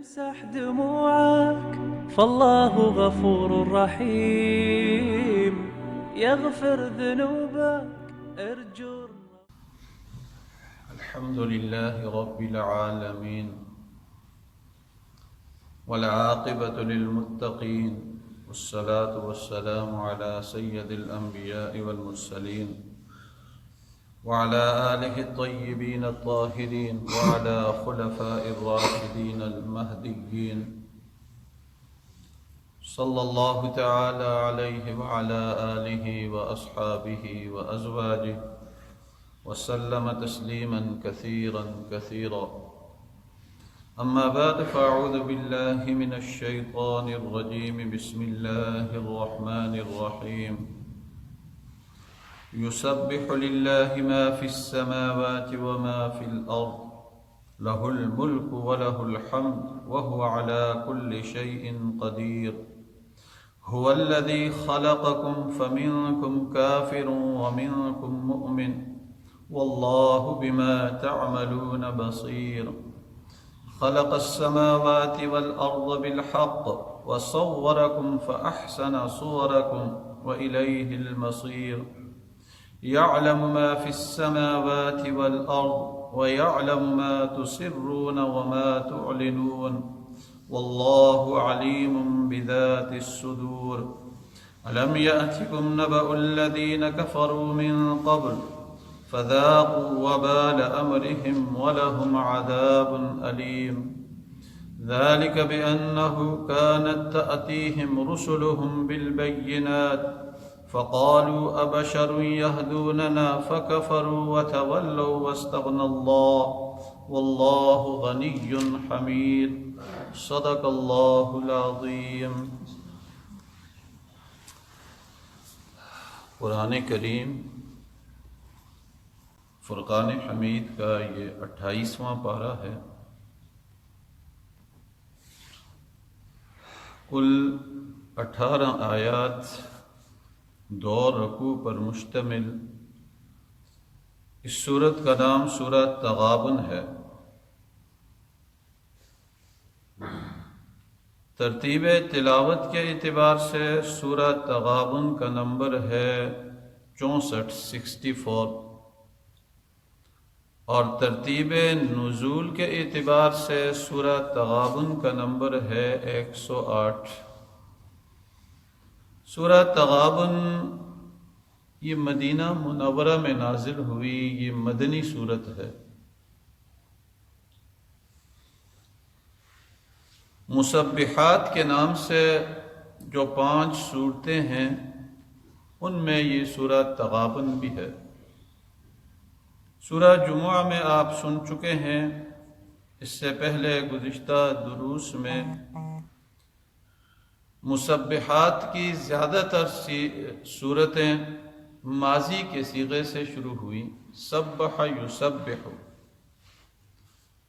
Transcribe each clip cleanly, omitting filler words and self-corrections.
يمسح دموعك فالله غفور رحيم يغفر ذنوبك ارجو الحمد لله رب العالمين والعاقبة للمتقين والصلاة والسلام على سيد الأنبياء والمرسلين وعلى آله الطيبين الطاهرين وعلى خلفاء الراشدين المهديين صلى الله تعالى عليه وعلى آله وأصحابه وأزواجه وسلم تسليما كثيرا كثيرا. أما بعد فأعوذ بالله من الشيطان الرجيم. بسم الله الرحمن الرحيم. يسبح لله ما في السماوات وما في الأرض له الملك وله الحمد وهو على كل شيء قدير. هو الذي خلقكم فمنكم كافر ومنكم مؤمن والله بما تعملون بصير. خلق السماوات والأرض بالحق وصوركم فأحسن صوركم وإليه المصير. يعلم ما في السماوات والأرض ويعلم ما تسرون وما تعلنون والله عليم بذات الصدور. ألم يأتكم نبأ الذين كفروا من قبل فذاقوا وبال أمرهم ولهم عذاب أليم. ذلك بأنه كانت تأتيهم رسلهم بالبينات فقالوا أبشر يهدوننا فكفروا وتولوا واستغنى الله والله غني حميد. صدق الله العظيم. قرآن کریم فرقان حمید کا یہ 28واں پارہ ہے. کل 18 آیات 2 رکوع پر مشتمل اس سورت کا نام سورہ تغابن ہے. ترتیب تلاوت کے اعتبار سے سورہ تغابن کا نمبر ہے 64 اور ترتیب نزول کے اعتبار سے سورہ تغابن کا نمبر ہے 108. سورہ تغابن یہ مدینہ منورہ میں نازل ہوئی، یہ مدنی سورت ہے. مسبحات کے نام سے جو 5 سورتیں ہیں ان میں یہ سورہ تغابن بھی ہے. سورہ جمعہ میں آپ سن چکے ہیں. اس سے پہلے گزشتہ دروس میں مسبحات کی زیادہ تر صورتیں ماضی کے صیغے سے شروع ہوئیں، سبح یسبح.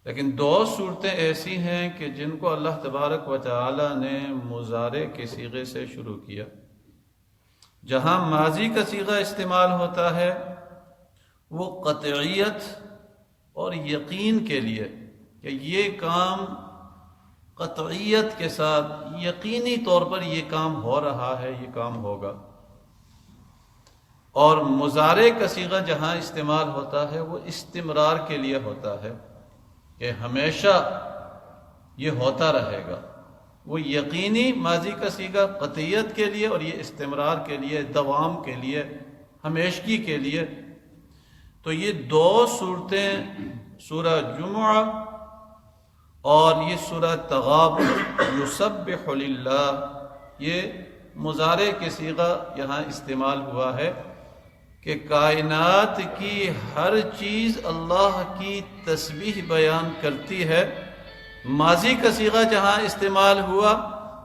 لیکن 2 صورتیں ایسی ہیں کہ جن کو اللہ تبارک و تعالی نے مضارع کے صیغے سے شروع کیا. جہاں ماضی کا صیغہ استعمال ہوتا ہے وہ قطعیت اور یقین کے لیے کہ یہ کام قطعیت کے ساتھ یقینی طور پر یہ کام ہو رہا ہے، یہ کام ہوگا. اور مضارع کا صیغہ جہاں استعمال ہوتا ہے وہ استمرار کے لیے ہوتا ہے کہ ہمیشہ یہ ہوتا رہے گا. وہ یقینی ماضی کا صیغہ قطعیت کے لیے اور یہ استمرار کے لیے، دوام کے لیے، ہمیشگی کے لیے. تو یہ 2 صورتیں سورہ جمعہ اور یہ سورہ تغابن یسبح للہ، یہ مضارع کے صیغہ یہاں استعمال ہوا ہے کہ کائنات کی ہر چیز اللہ کی تسبیح بیان کرتی ہے. ماضی کا صیغہ جہاں استعمال ہوا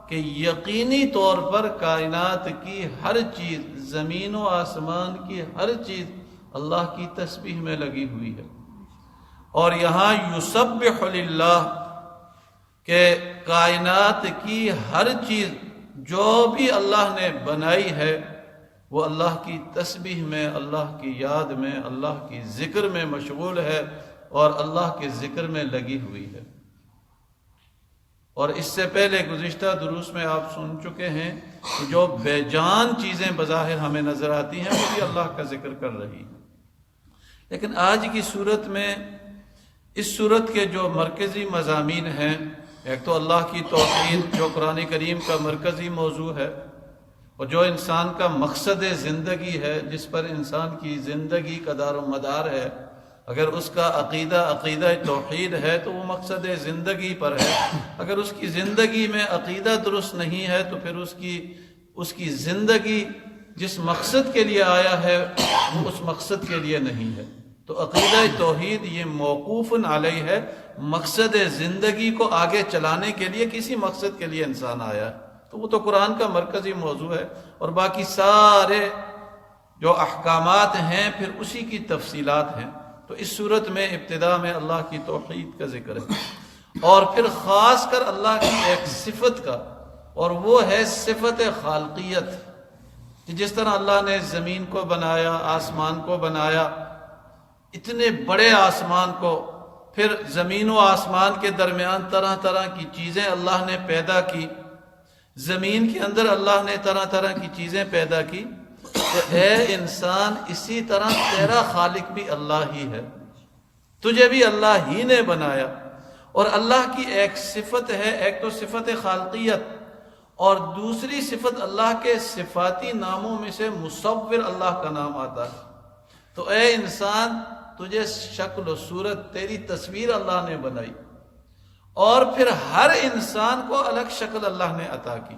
کہ یقینی طور پر کائنات کی ہر چیز، زمین و آسمان کی ہر چیز اللہ کی تسبیح میں لگی ہوئی ہے. اور یہاں یسبح للہ کہ کائنات کی ہر چیز جو بھی اللہ نے بنائی ہے وہ اللہ کی تسبیح میں، اللہ کی یاد میں، اللہ کی ذکر میں مشغول ہے اور اللہ کے ذکر میں لگی ہوئی ہے. اور اس سے پہلے گزشتہ دروس میں آپ سن چکے ہیں کہ جو بے جان چیزیں بظاہر ہمیں نظر آتی ہیں وہ بھی اللہ کا ذکر کر رہی ہیں، لیکن آج کی صورت میں اس صورت کے جو مرکزی مضامین ہیں، ایک تو اللہ کی توحید جو قرآن کریم کا مرکزی موضوع ہے، اور جو انسان کا مقصد زندگی ہے، جس پر انسان کی زندگی کا دار و مدار ہے، اگر اس کا عقیدہ توحید ہے تو وہ مقصد زندگی پر ہے، اگر اس کی زندگی میں عقیدہ درست نہیں ہے تو پھر اس کی زندگی جس مقصد کے لیے آیا ہے وہ اس مقصد کے لیے نہیں ہے۔ تو عقیدہ توحید یہ موقوف علیہ ہے، مقصد زندگی کو آگے چلانے کے لیے کسی مقصد کے لیے انسان آیا ہے، تو وہ تو قرآن کا مرکزی موضوع ہے، اور باقی سارے جو احکامات ہیں پھر اسی کی تفصیلات ہیں۔ تو اس صورت میں ابتدا میں اللہ کی توحید کا ذکر ہے، اور پھر خاص کر اللہ کی ایک صفت کا، اور وہ ہے صفت خالقیت، کہ جس طرح اللہ نے زمین کو بنایا، آسمان کو بنایا، اتنے بڑے آسمان کو، پھر زمین و آسمان کے درمیان طرح طرح کی چیزیں اللہ نے پیدا کی، زمین کے اندر اللہ نے طرح طرح کی چیزیں پیدا کی، تو اے انسان اسی طرح تیرا خالق بھی اللہ ہی ہے، تجھے بھی اللہ ہی نے بنایا۔ اور اللہ کی ایک صفت ہے، ایک تو صفت خالقیت، اور دوسری صفت اللہ کے صفاتی ناموں میں سے مصور اللہ کا نام آتا ہے۔ تو اے انسان تجھے شکل و صورت، تیری تصویر اللہ نے بنائی، اور پھر ہر انسان کو الگ شکل اللہ نے عطا کی۔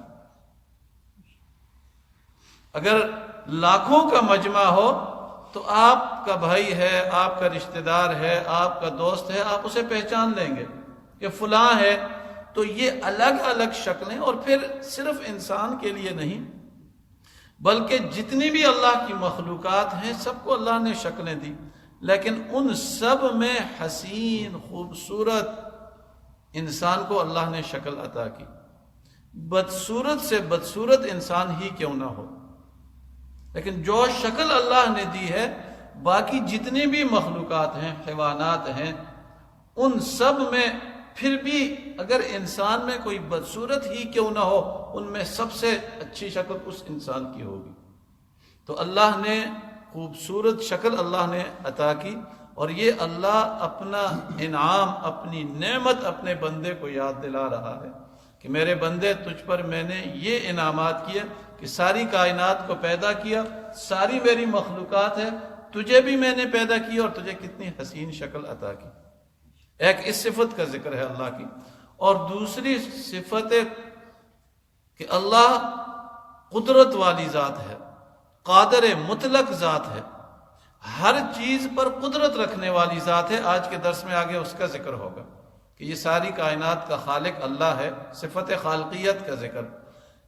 اگر لاکھوں کا مجمع ہو تو آپ کا بھائی ہے، آپ کا رشتہ دار ہے، آپ کا دوست ہے، آپ اسے پہچان لیں گے کہ فلاں ہے۔ تو یہ الگ الگ شکلیں، اور پھر صرف انسان کے لیے نہیں بلکہ جتنی بھی اللہ کی مخلوقات ہیں سب کو اللہ نے شکلیں دی، لیکن ان سب میں حسین خوبصورت انسان کو اللہ نے شکل عطا کی۔ بدصورت سے بدصورت انسان ہی کیوں نہ ہو، لیکن جو شکل اللہ نے دی ہے، باقی جتنی بھی مخلوقات ہیں، حیوانات ہیں، ان سب میں پھر بھی اگر انسان میں کوئی بدصورت ہی کیوں نہ ہو، ان میں سب سے اچھی شکل اس انسان کی ہوگی۔ تو اللہ نے خوبصورت شکل اللہ نے عطا کی، اور یہ اللہ اپنا انعام، اپنی نعمت اپنے بندے کو یاد دلا رہا ہے کہ میرے بندے تجھ پر میں نے یہ انعامات کیے کہ ساری کائنات کو پیدا کیا، ساری میری مخلوقات ہے، تجھے بھی میں نے پیدا کی اور تجھے کتنی حسین شکل عطا کی۔ ایک اس صفت کا ذکر ہے اللہ کی، اور دوسری صفت کہ اللہ قدرت والی ذات ہے، قادر مطلق ذات ہے، ہر چیز پر قدرت رکھنے والی ذات ہے۔ آج کے درس میں آگے اس کا ذکر ہوگا کہ یہ ساری کائنات کا خالق اللہ ہے، صفت خالقیت کا ذکر۔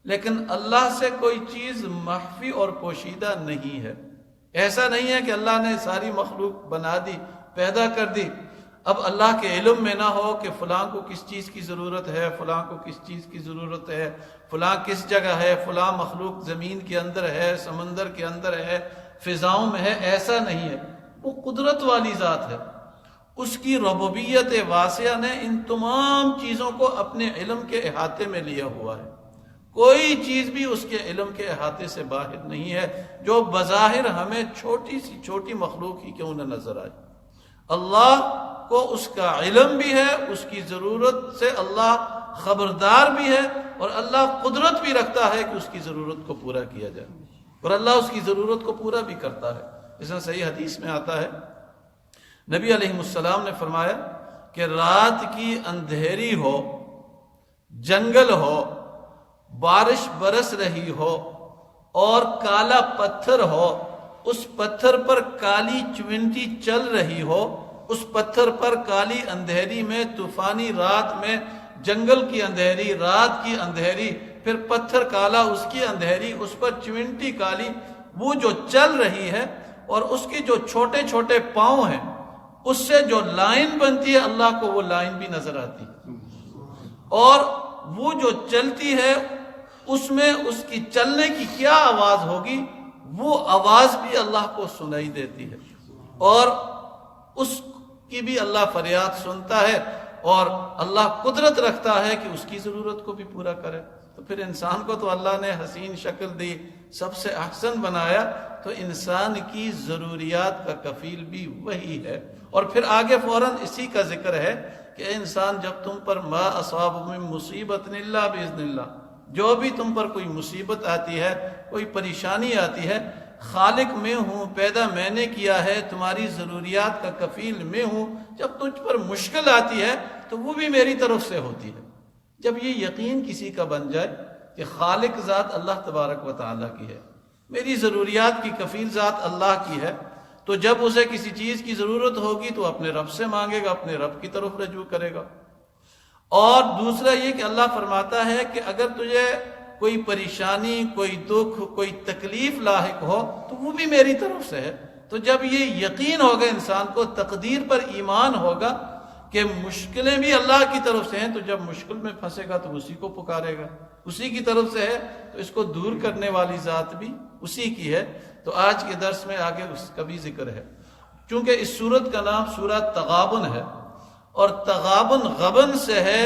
لیکن اللہ سے کوئی چیز مخفی اور پوشیدہ نہیں ہے۔ ایسا نہیں ہے کہ اللہ نے ساری مخلوق بنا دی، پیدا کر دی، اب اللہ کے علم میں نہ ہو کہ فلاں کو کس چیز کی ضرورت ہے، فلاں کو کس چیز کی ضرورت ہے، فلاں کس جگہ ہے، فلاں مخلوق زمین کے اندر ہے، سمندر کے اندر ہے، فضاؤں میں ہے۔ ایسا نہیں ہے، وہ قدرت والی ذات ہے۔ اس کی ربوبیت واسعہ نے ان تمام چیزوں کو اپنے علم کے احاطے میں لیا ہوا ہے، کوئی چیز بھی اس کے علم کے احاطے سے باہر نہیں ہے، جو بظاہر ہمیں چھوٹی سی چھوٹی مخلوق ہی کیوں نہ نظر آئے۔ اللہ کو اس کا علم بھی ہے، اس کی ضرورت سے اللہ خبردار بھی ہے، اور اللہ قدرت بھی رکھتا ہے کہ اس کی ضرورت کو پورا کیا جائے، اور اللہ اس کی ضرورت کو پورا بھی کرتا ہے۔ اس میں صحیح حدیث میں آتا ہے، نبی علیہ السلام نے فرمایا کہ رات کی اندھیری ہو، جنگل ہو، بارش برس رہی ہو اور کالا پتھر ہو، اس پتھر پر کالی چونٹی چل رہی ہو، اس پتھر پر کالی اندھیری میں، طوفانی رات میں، جنگل کی اندھیری، رات کی اندھیری، پھر پتھر کالا، اس کی اندھیری، اس پر چونٹی کالی، وہ جو چل رہی ہے، اور اس کے جو چھوٹے چھوٹے پاؤں ہیں، اس سے جو لائن بنتی ہے، اللہ کو وہ لائن بھی نظر آتی ہے، اور وہ جو چلتی ہے اس میں اس کی چلنے کی کیا آواز ہوگی، وہ آواز بھی اللہ کو سنائی دیتی ہے، اور اس کی بھی اللہ فریاد سنتا ہے، اور اللہ قدرت رکھتا ہے کہ اس کی ضرورت کو بھی پورا کرے، تو پھر انسان کو تو اللہ نے حسین شکل دی، سب سے احسن بنایا، تو انسان کی ضروریات کا کفیل بھی وہی ہے۔ اور پھر آگے فوراً اسی کا ذکر ہے کہ اے انسان، جب تم پر ما اصاب من مصیبت الا باذن اللہ، جو بھی تم پر کوئی مصیبت آتی ہے، کوئی پریشانی آتی ہے، خالق میں ہوں، پیدا میں نے کیا ہے، تمہاری ضروریات کا کفیل میں ہوں۔ جب تجھ پر مشکل آتی ہے تو وہ بھی میری طرف سے ہوتی ہے۔ جب یہ یقین کسی کا بن جائے کہ خالق ذات اللہ تبارک و تعالیٰ کی ہے، میری ضروریات کی کفیل ذات اللہ کی ہے، تو جب اسے کسی چیز کی ضرورت ہوگی تو اپنے رب سے مانگے گا، اپنے رب کی طرف رجوع کرے گا۔ اور دوسرا یہ کہ اللہ فرماتا ہے کہ اگر تجھے کوئی پریشانی، کوئی دکھ، کوئی تکلیف لاحق ہو تو وہ بھی میری طرف سے ہے۔ تو جب یہ یقین ہوگا انسان کو، تقدیر پر ایمان ہوگا کہ مشکلیں بھی اللہ کی طرف سے ہیں، تو جب مشکل میں پھنسے گا تو اسی کو پکارے گا، اسی کی طرف سے ہے، تو اس کو دور کرنے والی ذات بھی اسی کی ہے۔ تو آج کے درس میں آگے اس کا بھی ذکر ہے، چونکہ اس سورت کا نام سورہ تغابن ہے، اور تغابن غبن سے ہے،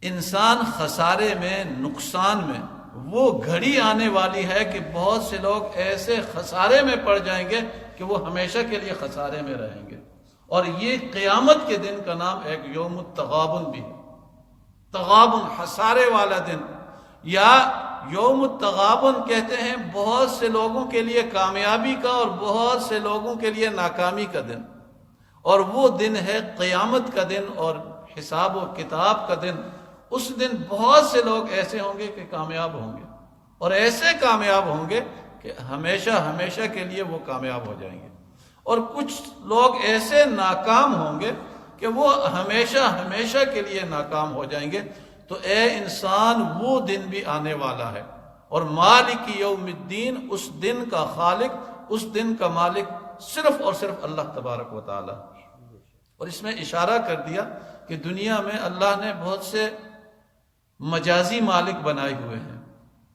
انسان خسارے میں، نقصان میں۔ وہ گھڑی آنے والی ہے کہ بہت سے لوگ ایسے خسارے میں پڑ جائیں گے کہ وہ ہمیشہ کے لیے خسارے میں رہیں گے، اور یہ قیامت کے دن کا نام ایک یوم التغابن بھی ہے۔ تغابن، خسارے والا دن، یا یوم التغابن کہتے ہیں بہت سے لوگوں کے لیے کامیابی کا اور بہت سے لوگوں کے لیے ناکامی کا دن، اور وہ دن ہے قیامت کا دن اور حساب و کتاب کا دن۔ اس دن بہت سے لوگ ایسے ہوں گے کہ کامیاب ہوں گے، اور ایسے کامیاب ہوں گے کہ ہمیشہ ہمیشہ کے لیے وہ کامیاب ہو جائیں گے، اور کچھ لوگ ایسے ناکام ہوں گے کہ وہ ہمیشہ ہمیشہ کے لیے ناکام ہو جائیں گے۔ تو اے انسان، وہ دن بھی آنے والا ہے، اور مالک یوم الدین، اس دن کا خالق، اس دن کا مالک صرف اور صرف اللہ تبارک و تعالی۔ اور اس میں اشارہ کر دیا کہ دنیا میں اللہ نے بہت سے مجازی مالک بنائے ہوئے ہیں،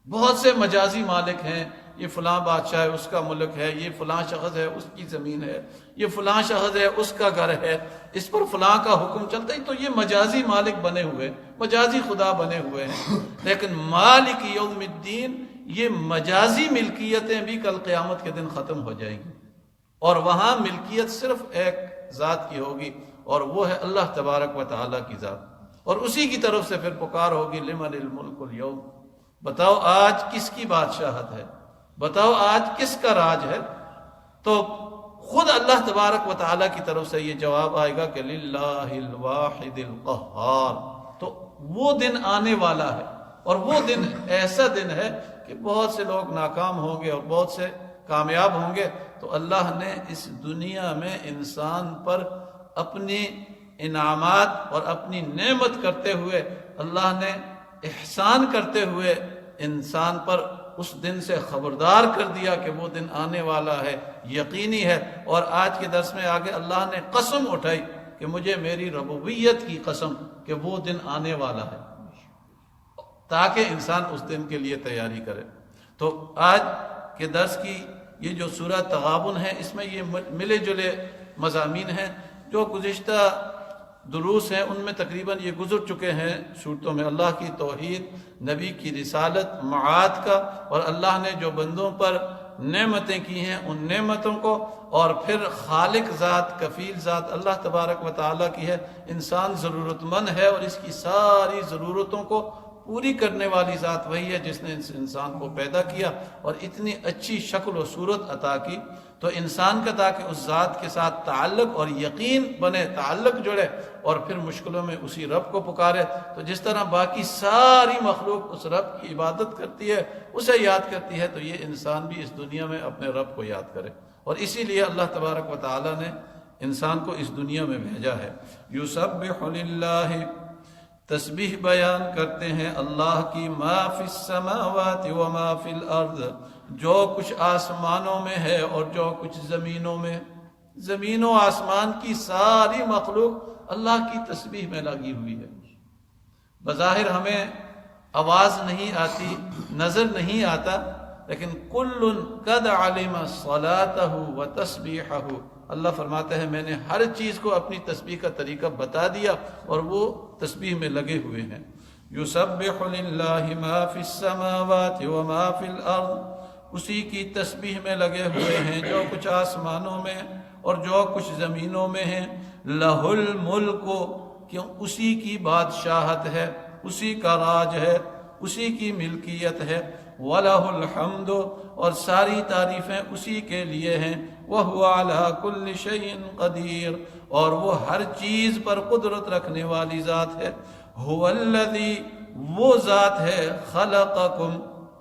بہت سے مجازی مالک ہیں، یہ فلاں بادشاہ ہے، اس کا ملک ہے، یہ فلاں شخص ہے، اس کی زمین ہے، یہ فلاں شخص ہے، اس کا گھر ہے، اس پر فلاں کا حکم چلتا ہے۔ تو یہ مجازی مالک بنے ہوئے، مجازی خدا بنے ہوئے ہیں، لیکن مالک یوم الدین، یہ مجازی ملکیتیں بھی کل قیامت کے دن ختم ہو جائیں گی، اور وہاں ملکیت صرف ایک ذات کی ہوگی، اور وہ ہے اللہ تبارک و تعالیٰ کی ذات، اور اسی کی طرف سے پھر پکار ہوگی لمن الملک اليوم، بتاؤ آج کس کی بادشاہت ہے، بتاؤ آج کس کا راج ہے؟ تو خود اللہ تبارک و تعالیٰ کی طرف سے یہ جواب آئے گا کہ للہ الواحد القہار۔ تو وہ دن آنے والا ہے، اور وہ دن ایسا دن ہے کہ بہت سے لوگ ناکام ہوں گے اور بہت سے کامیاب ہوں گے۔ تو اللہ نے اس دنیا میں انسان پر اپنی انعامات اور اپنی نعمت کرتے ہوئے، اللہ نے احسان کرتے ہوئے انسان پر اس دن سے خبردار کر دیا کہ وہ دن آنے والا ہے، یقینی ہے۔ اور آج کے درس میں آگے اللہ نے قسم اٹھائی کہ مجھے میری ربوبیت کی قسم کہ وہ دن آنے والا ہے، تاکہ انسان اس دن کے لیے تیاری کرے۔ تو آج کے درس کی یہ جو سورہ تغابن ہے، اس میں یہ ملے جلے مضامین ہیں۔ جو گزشتہ دروس ہیں ان میں تقریباً یہ گزر چکے ہیں صورتوں میں، اللہ کی توحید، نبی کی رسالت، معاد کا، اور اللہ نے جو بندوں پر نعمتیں کی ہیں ان نعمتوں کو، اور پھر خالق ذات، کفیل ذات اللہ تبارک و تعالیٰ کی ہے۔ انسان ضرورت مند ہے، اور اس کی ساری ضرورتوں کو پوری کرنے والی ذات وہی ہے جس نے اس انسان کو پیدا کیا اور اتنی اچھی شکل و صورت عطا کی۔ تو انسان کا تاکہ اس ذات کے ساتھ تعلق اور یقین بنے، تعلق جڑے، اور پھر مشکلوں میں اسی رب کو پکارے۔ تو جس طرح باقی ساری مخلوق اس رب کی عبادت کرتی ہے، اسے یاد کرتی ہے، تو یہ انسان بھی اس دنیا میں اپنے رب کو یاد کرے۔ اور اسی لیے اللہ تبارک و تعالیٰ نے انسان کو اس دنیا میں بھیجا ہے۔ یسبح للہ، تسبیح بیان کرتے ہیں اللہ کی، ما فی السماوات و ما فی الارض، جو کچھ آسمانوں میں ہے اور جو کچھ زمینوں میں، زمین و آسمان کی ساری مخلوق اللہ کی تسبیح میں لگی ہوئی ہے۔ بظاہر ہمیں آواز نہیں آتی، نظر نہیں آتا، لیکن کل قد علم صلاتہ و تسبیحہ، اللہ فرماتے ہیں میں نے ہر چیز کو اپنی تسبیح کا طریقہ بتا دیا اور وہ تسبیح میں لگے ہوئے ہیں۔ یسبح للہ ما فی السماوات وما فی الارض، اسی کی تسبیح میں لگے ہوئے ہیں جو کچھ آسمانوں میں اور جو کچھ زمینوں میں ہیں۔ لہ الملک، کیوں اسی کی بادشاہت ہے، اسی کا راج ہے، اسی کی ملکیت ہے۔ وَلَهُ الْحَمْدُ، اور ساری تعریفیں اسی کے لیے ہیں۔ وَهُوَ عَلَىٰ كُلِّ شَيْءٍ قَدِيرٌ، اور وہ ہر چیز پر قدرت رکھنے والی ذات ہے۔ هُوَ الَّذِي، وہ ذات ہے، خَلَقَكُمْ،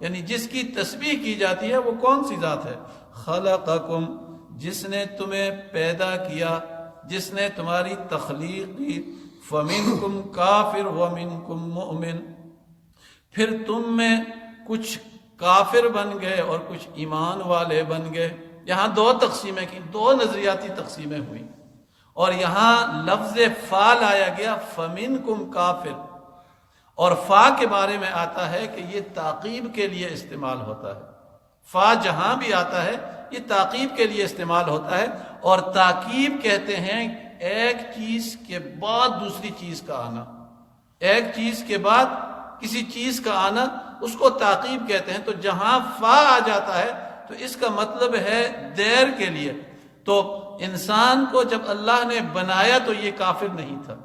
یعنی جس کی تسبیح کی جاتی ہے وہ کون سی ذات ہے؟ خَلَقَكُمْ، جس نے تمہیں پیدا کیا، جس نے تمہاری تخلیق کی۔ فَمِنْكُمْ كَافِرٌ وَمِنْكُمْ مُؤْمِنٌ، پھر تم میں کچھ کافر بن گئے اور کچھ ایمان والے بن گئے۔ یہاں دو تقسیمیں کی، دو نظریاتی تقسیمیں ہوئی، اور یہاں لفظ فا لایا گیا، فَمِنْكُمْ کافر، اور فا کے بارے میں آتا ہے کہ یہ تعقیب کے لیے استعمال ہوتا ہے۔ فا جہاں بھی آتا ہے یہ تعقیب کے لیے استعمال ہوتا ہے، اور تاکیب کہتے ہیں ایک چیز کے بعد دوسری چیز کا آنا، ایک چیز کے بعد کسی چیز کا آنا، اس کو تعقیب کہتے ہیں۔ تو جہاں فا آ جاتا ہے تو اس کا مطلب ہے دیر کے لیے۔ تو انسان کو جب اللہ نے بنایا تو یہ کافر نہیں تھا،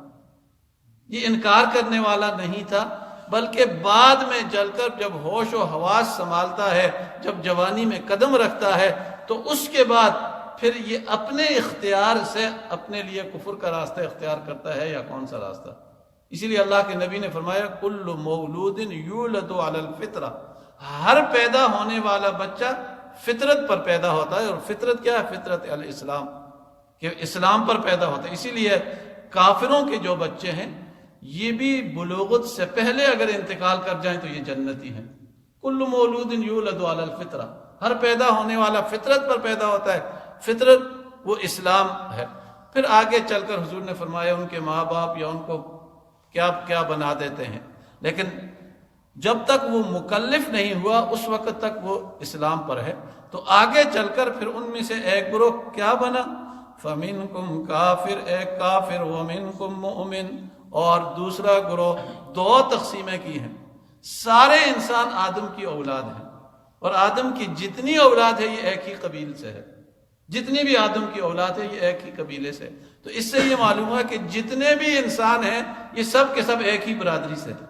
یہ انکار کرنے والا نہیں تھا، بلکہ بعد میں چل کر جب ہوش و حواس سنبھالتا ہے، جب جوانی میں قدم رکھتا ہے، تو اس کے بعد پھر یہ اپنے اختیار سے اپنے لیے کفر کا راستہ اختیار کرتا ہے یا کون سا راستہ۔ اسی لیے اللہ کے نبی نے فرمایا کل مولود یولد علی الفطرہ، ہر پیدا ہونے والا بچہ فطرت پر پیدا ہوتا ہے، اور فطرت کیا ہے؟ فطرت الاسلام، کہ اسلام پر پیدا ہوتا ہے۔ اسی لیے کافروں کے جو بچے ہیں یہ بھی بلوغت سے پہلے اگر انتقال کر جائیں تو یہ جنتی ہیں۔ کل مولود یولد علی الفطرہ، ہر پیدا ہونے والا فطرت پر پیدا ہوتا ہے، فطرت وہ اسلام ہے۔ پھر آگے چل کر حضور نے فرمایا ان کے ماں باپ یا ان کو کیا کیا بنا دیتے ہیں، لیکن جب تک وہ مکلف نہیں ہوا اس وقت تک وہ اسلام پر ہے۔ تو آگے چل کر پھر ان میں سے ایک گروہ کیا بنا؟ فَمِنْكُمْ کافر، ایک کافر، وَمِنْكُمْ مُؤْمِن، اور دوسرا گروہ۔ دو تقسیمیں کی ہیں۔ سارے انسان آدم کی اولاد ہیں، اور آدم کی جتنی اولاد ہے یہ ایک ہی قبیل سے ہے، جتنی بھی آدم کی اولاد ہے یہ ایک ہی قبیلے سے۔ تو اس سے یہ معلوم ہوا کہ جتنے بھی انسان ہیں یہ سب کے سب ایک ہی برادری سے ہیں،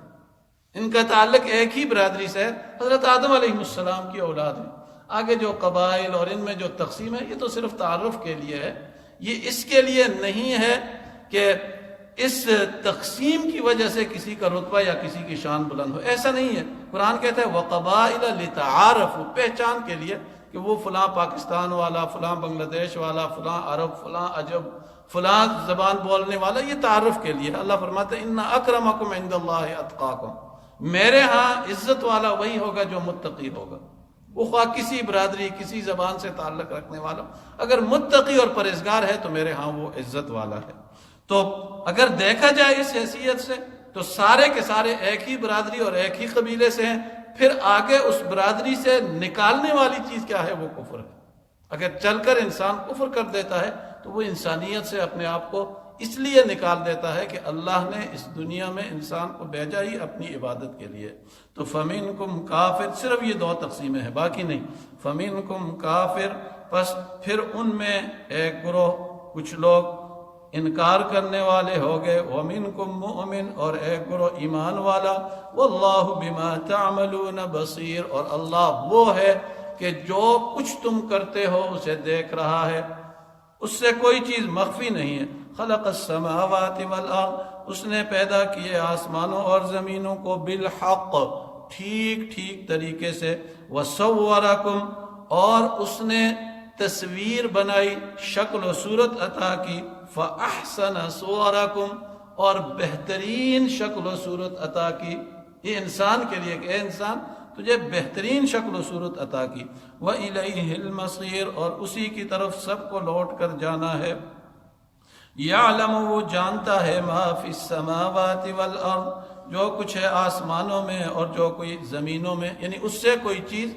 ان کا تعلق ایک ہی برادری سے ہے، حضرت آدم علیہ السلام کی اولاد ہیں۔ آگے جو قبائل اور ان میں جو تقسیم ہے یہ تو صرف تعارف کے لیے ہے، یہ اس کے لیے نہیں ہے کہ اس تقسیم کی وجہ سے کسی کا رتبہ یا کسی کی شان بلند ہو، ایسا نہیں ہے۔ قرآن کہتا ہے وَقَبَائِلَ لِتَعَارَفُوا، پہچان کے لیے کہ وہ فلاں پاکستان والا، فلاں بنگلہ دیش والا، فلاں عرب، فلاں عجب، فلاں زبان بولنے والا، یہ تعارف کے لیے۔ اللہ فرماتا ہے اِنَّ أَكْرَمَكُمْ عِنْدَ اللَّهِ أَتْقَاكُمْ، میرے ہاں عزت والا وہی ہوگا جو متقی ہوگا، وہ خواہ کسی برادری کسی زبان سے تعلق رکھنے والا، اگر متقی اور پرہیزگار ہے تو میرے ہاں وہ عزت والا ہے۔ تو اگر دیکھا جائے اس حیثیت سے تو سارے کے سارے ایک ہی برادری اور ایک ہی قبیلے سے ہیں۔ پھر آگے اس برادری سے نکالنے والی چیز کیا ہے؟ وہ کفر ہے۔ اگر چل کر انسان کفر کر دیتا ہے تو وہ انسانیت سے اپنے آپ کو اس لیے نکال دیتا ہے کہ اللہ نے اس دنیا میں انسان کو بھیجا ہی اپنی عبادت کے لیے۔ تو فَمِنْكُمْ کافر، صرف یہ دو تقسیمیں ہیں، باقی نہیں۔ فَمِنْكُمْ کافر، پس پھر ان میں ایک گروہ، کچھ لوگ انکار کرنے والے ہو گئے، وَمِنْكُمْ مُؤْمِنٌ، اور ایک گروہ ایمان والا۔ وَاللَّهُ بِمَا تَعْمَلُونَ بَصِيرٌ، اور اللہ وہ ہے کہ جو کچھ تم کرتے ہو اسے دیکھ رہا ہے، اس سے کوئی چیز مخفی نہیں ہے۔ خلق السماوات والارض، اس نے پیدا کیے آسمانوں اور زمینوں کو بالحق، ٹھیک ٹھیک طریقے سے۔ وصورکم، اور اس نے تصویر بنائی، شکل و صورت عطا کی۔ فاحسن صورکم، اور بہترین شکل و صورت عطا کی، یہ انسان کے لیے کہ اے انسان تجھے بہترین شکل و صورت عطا کی۔ وَإِلَيْهِ الْمَصِيرُ، اور اسی کی طرف سب کو لوٹ کر جانا ہے۔ یعلم، وہ جانتا ہے، ما فی السماوات والارض، جو کچھ ہے آسمانوں میں اور جو کوئی زمینوں میں، یعنی اس سے کوئی چیز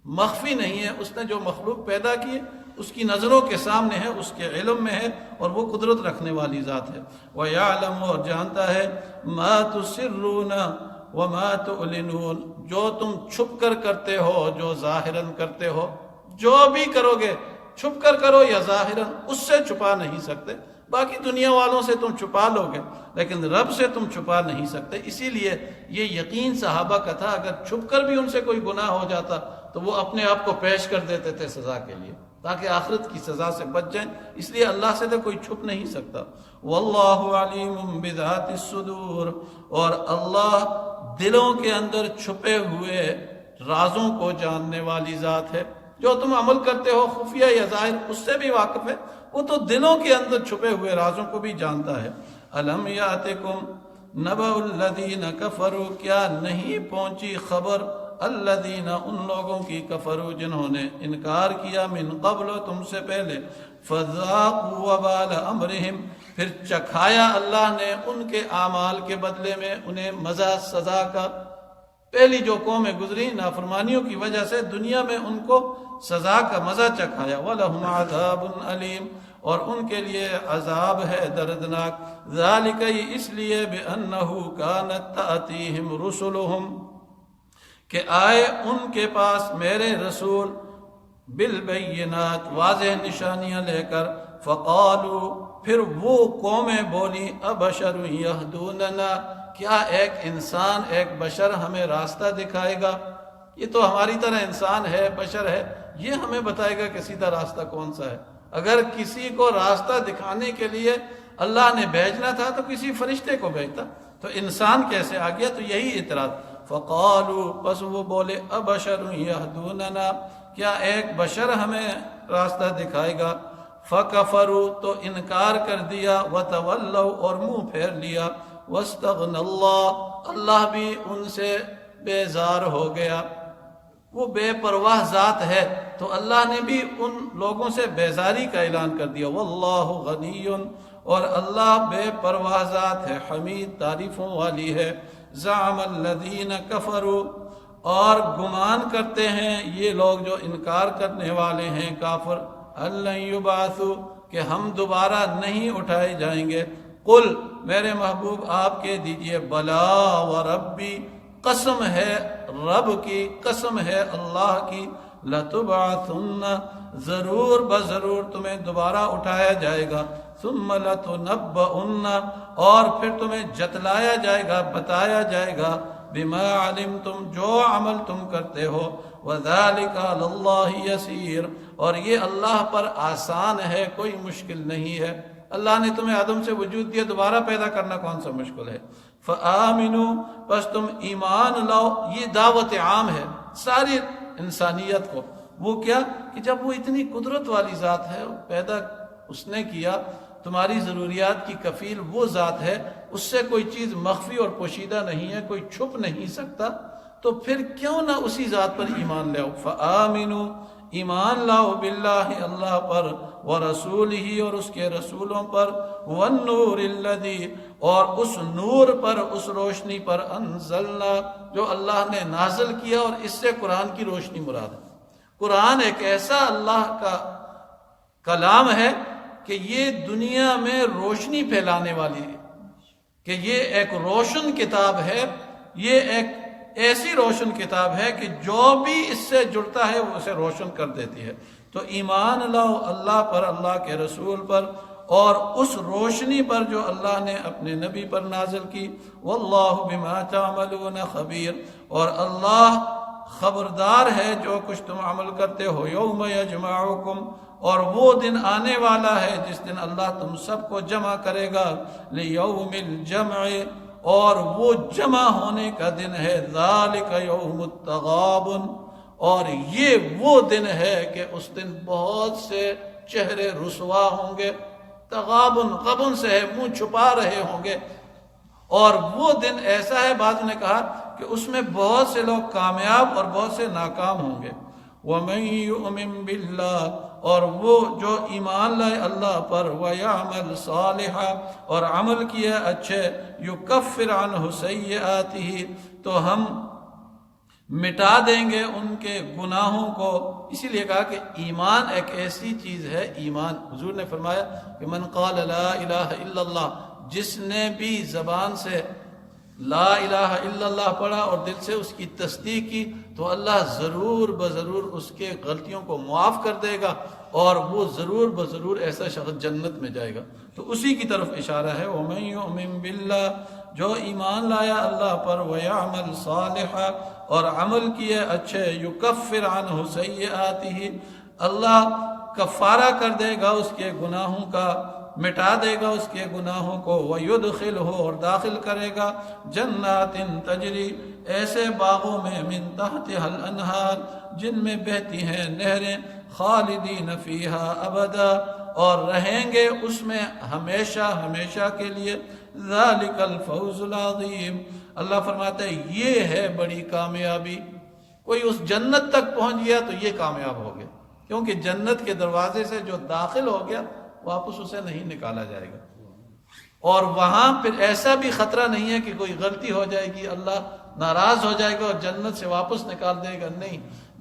مخفی نہیں ہے۔ اس نے جو مخلوق پیدا کی اس کی نظروں کے سامنے ہے، اس کے علم میں ہے، اور وہ قدرت رکھنے والی ذات ہے۔ وَيَعْلَمُ، اور جانتا ہے، مَا تُسِرُّونَ وَمَا تُعْلِنُونَ، جو تم چھپ کر کرتے ہو، جو ظاہراً کرتے ہو، جو بھی کرو گے چھپ کر کرو یا ظاہراً، اس سے چھپا نہیں سکتے۔ باقی دنیا والوں سے تم چھپا لو گے لیکن رب سے تم چھپا نہیں سکتے۔ اسی لیے یہ یقین صحابہ کا تھا، اگر چھپ کر بھی ان سے کوئی گناہ ہو جاتا تو وہ اپنے آپ کو پیش کر دیتے تھے سزا کے لیے، تاکہ آخرت کی سزا سے بچ جائیں۔ اس لیے اللہ سے تو کوئی چھپ نہیں سکتا۔ واللہ علیم بذات الصدور، اور اللہ دلوں کے اندر چھپے ہوئے رازوں کو جاننے والی ذات ہے۔ جو تم عمل کرتے ہو خفیہ یا ظاہر، اس سے بھی واقف ہے، وہ تو دلوں کے اندر چھپے ہوئے رازوں کو بھی جانتا ہے۔ الم یاتکم نبأ الذین کفروا، کیا نہیں پہنچی خبر الذین، ان لوگوں کی، کفروا جنہوں نے انکار کیا، من قبل تم سے پہلے، فذاقوا وبال امرہم، پھر چکھایا اللہ نے ان کے اعمال کے بدلے میں انہیں مزہ سزا کا۔ پہلی جو قومیں گزری نافرمانیوں کی وجہ سے دنیا میں ان کو سزا کا مزہ چکھایا۔ وَلَهُمْ عَذَابٌ عَلِيمٌ، اور ان کے لیے عذاب ہے دردناک۔ ذَلِكَ، اس لیے بِأَنَّهُ كَانَتْ تَأْتِيهِمْ رُسُلُهُمْ، کہ آئے ان کے پاس میرے رسول، بالبینات، واضح نشانیاں لے کر، فقالوا، پھر وہ قومیں بولی، ابشر یہدوننا، کیا ایک انسان، ایک بشر ہمیں راستہ دکھائے گا؟ یہ تو ہماری طرح انسان ہے، بشر ہے، یہ ہمیں بتائے گا کہ سیدھا راستہ کون سا ہے؟ اگر کسی کو راستہ دکھانے کے لیے اللہ نے بھیجنا تھا تو کسی فرشتے کو بھیجتا، تو انسان کیسے آ گیا؟ تو یہی اعتراض۔ فقالوا، پس وہ بولے، ابشر یہدوننا، کیا ایک بشر ہمیں راستہ دکھائے گا؟ فکفروا، تو انکار کر دیا، وتولوا، اور منہ پھیر لیا، واستغنى اللہ، اللہ بھی ان سے بیزار ہو گیا۔ وہ بے پرواہ ذات ہے تو اللہ نے بھی ان لوگوں سے بیزاری کا اعلان کر دیا۔ واللہ غنی، اور اللہ بے پرواہ ذات ہے، حمید، تعریفوں والی ہے۔ زعم الذین کفروا، اور گمان کرتے ہیں یہ لوگ جو انکار کرنے والے ہیں، کافر، لن یبعثوا، کہ ہم دوبارہ نہیں اٹھائے جائیں گے۔ قل، میرے محبوب آپ کہہ دیجئے، بلا وربی، قسم ہے رب کی، قسم ہے اللہ کی، لتبعثن، ضرور بضرور تمہیں دوبارہ اٹھایا جائے گا، ثم لتنبؤن، اور پھر تمہیں جتلایا جائے گا، بتایا جائے گا، بما علمتم، جو عمل تم کرتے ہو، وذالک علی اللہ یسیر، اور یہ اللہ پر آسان ہے، کوئی مشکل نہیں ہے۔ اللہ نے تمہیں آدم سے وجود دیا، دوبارہ پیدا کرنا کون سا مشکل ہے؟ فآمنوا، بس تم ایمان لاؤ۔ یہ دعوت عام ہے ساری انسانیت کو۔ وہ کیا کہ جب وہ اتنی قدرت والی ذات ہے، پیدا اس نے کیا، تمہاری ضروریات کی کفیل وہ ذات ہے، اس سے کوئی چیز مخفی اور پوشیدہ نہیں ہے، کوئی چھپ نہیں سکتا، تو پھر کیوں نہ اسی ذات پر ایمان لاؤ۔ فآمنوا، ایمان لاؤ، باللہ، اللہ پر، ورسولہ، اور اس کے رسولوں پر، والنور الذی، اور اس نور پر، اس روشنی پر، انزلنا، جو اللہ نے نازل کیا، اور اس سے قرآن کی روشنی مراد ہے۔ قرآن ایک ایسا اللہ کا کلام ہے کہ یہ دنیا میں روشنی پھیلانے والی ہے، کہ یہ ایک روشن کتاب ہے، یہ ایک ایسی روشن کتاب ہے کہ جو بھی اس سے جڑتا ہے وہ اسے روشن کر دیتی ہے۔ تو ایمان لاؤ اللہ پر، اللہ کے رسول پر، اور اس روشنی پر جو اللہ نے اپنے نبی پر نازل کی۔ واللہ بما تعملون خبیر، اور اللہ خبردار ہے جو کچھ تم عمل کرتے ہو۔ یوم یجمعکم، اور وہ دن آنے والا ہے جس دن اللہ تم سب کو جمع کرے گا، لیوم الجمع، اور وہ جمع ہونے کا دن ہے، ذالک یوم التغابن، اور یہ وہ دن ہے کہ اس دن بہت سے چہرے رسوا ہوں گے۔ تغابن، غبن سے ہے، منہ چھپا رہے ہوں گے، اور وہ دن ایسا ہے، بعض نے کہا کہ اس میں بہت سے لوگ کامیاب اور بہت سے ناکام ہوں گے۔ وَمَن يُؤْمِن بِاللَّهِ، اور وہ جو ایمان لائے اللہ پر، وَيَعْمَلْ صَالِحًا، اور عمل کیا اچھے، يُكَفِّرْ عَنْهُ سَيِّئَاتِهِ، تو ہم مٹا دیں گے ان کے گناہوں کو۔ اسی لیے کہا کہ ایمان ایک ایسی چیز ہے، ایمان حضور نے فرمایا کہ من قال لا الہ الا اللہ، جس نے بھی زبان سے لا الہ الا اللہ پڑھا اور دل سے اس کی تصدیق کی تو اللہ ضرور بضرور اس کے غلطیوں کو معاف کر دے گا اور وہ ضرور بضرور ایسا شخص جنت میں جائے گا۔ تو اسی کی طرف اشارہ ہے وَمَن يُؤْمِن بِاللَّهِ، جو ایمان لایا اللہ پر، وَيَعْمَلْ صَالِحًا، اور عمل کیے اچھے، يُكَفِّرْ عَنْهُ سَيِّئَاتِهِ، اللہ کفارہ کر دے گا اس کے گناہوں کا، مٹا دے گا اس کے گناہوں کو، وَيُدْخِلْهُ، اور داخل کرے گا، جَنَّاتٍ تَجْرِي، ایسے باغوں میں، مِن تَحْتِهَا الْأَنْهَارُ، جن میں بہتی ہیں نہریں، خالدین فیہا ابدا، اور رہیں گے اس میں ہمیشہ ہمیشہ کے لیے، ذالک الفوز العظیم، اللہ فرماتا ہے یہ ہے بڑی کامیابی۔ کوئی اس جنت تک پہنچ گیا تو یہ کامیاب ہو گیا، کیونکہ جنت کے دروازے سے جو داخل ہو گیا واپس اسے نہیں نکالا جائے گا، اور وہاں پھر ایسا بھی خطرہ نہیں ہے کہ کوئی غلطی ہو جائے گی اللہ ناراض ہو جائے گا اور جنت سے واپس نکال دے گا، نہیں،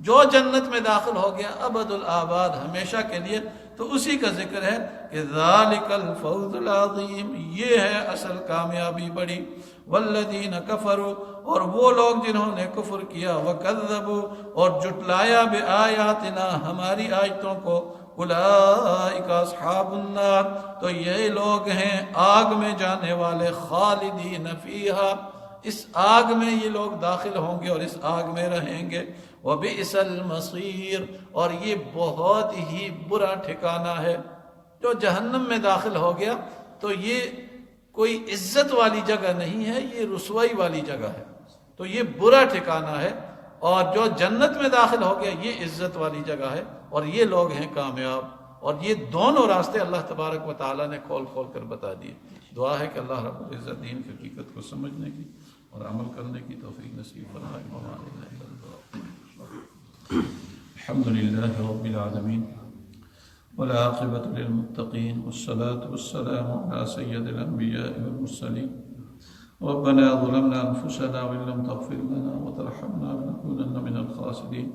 جو جنت میں داخل ہو گیا ابد الآباد ہمیشہ کے لیے۔ تو اسی کا ذکر ہے کہ ذالک الفوز العظیم، یہ ہے اصل کامیابی بڑی۔ والذین کفروا، اور وہ لوگ جنہوں نے کفر کیا، وکذبوا، اور جٹلایا بآیاتنا، ہماری آیتوں کو، اولئک اصحاب النار، تو یہ لوگ ہیں آگ میں جانے والے، خالدین فیہا، اس آگ میں یہ لوگ داخل ہوں گے اور اس آگ میں رہیں گے، وبئس المصیر، اور یہ بہت ہی برا ٹھکانہ ہے۔ جو جہنم میں داخل ہو گیا تو یہ کوئی عزت والی جگہ نہیں ہے، یہ رسوائی والی جگہ ہے، تو یہ برا ٹھکانہ ہے، اور جو جنت میں داخل ہو گیا یہ عزت والی جگہ ہے، اور یہ لوگ ہیں کامیاب۔ اور یہ دونوں راستے اللہ تبارک و تعالیٰ نے کھول کھول کر بتا دیے۔ دعا ہے کہ اللہ رب العزت دین کی حقیقت کو سمجھنے کی اور عمل کرنے کی توفیق نصیب فرمائے۔ الحمد للہ رب العالمین، والعاقبۃ للمتقین، والصلاة والسلام علی سید الانبیاء والمرسلین۔ ربنا ظلمنا انفسنا وان لم تغفر لنا وترحمنا لنكونن من الخاسرین۔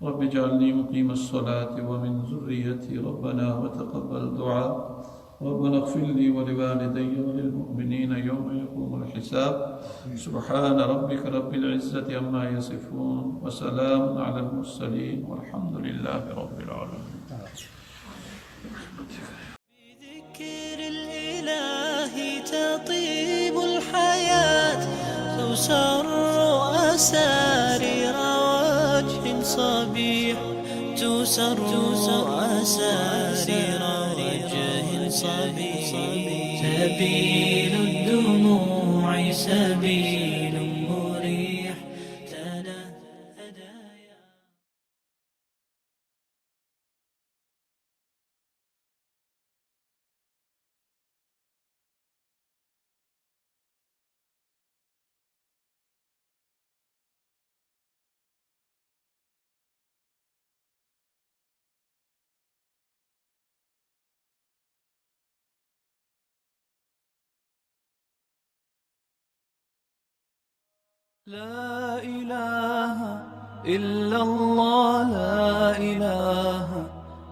رب اجعلنی مقیم الصلاة ومن ذریتی، ربنا وتقبل دعاء، ربنا اغفر لي ولوالدي وللمؤمنين يوم يقوم الحساب۔ سبحان ربك رب العزة عما يصفون، وسلام على المرسلين، والحمد لله رب العالمين۔ بذكر الإله تطيب الحياة، تسر أسارير وجه صبيح، تسر أسارير وجه صبيح، سبيل الدموع سبيل مريح، تنهدى لا إله إلا الله، لا إله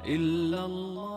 إلا الله۔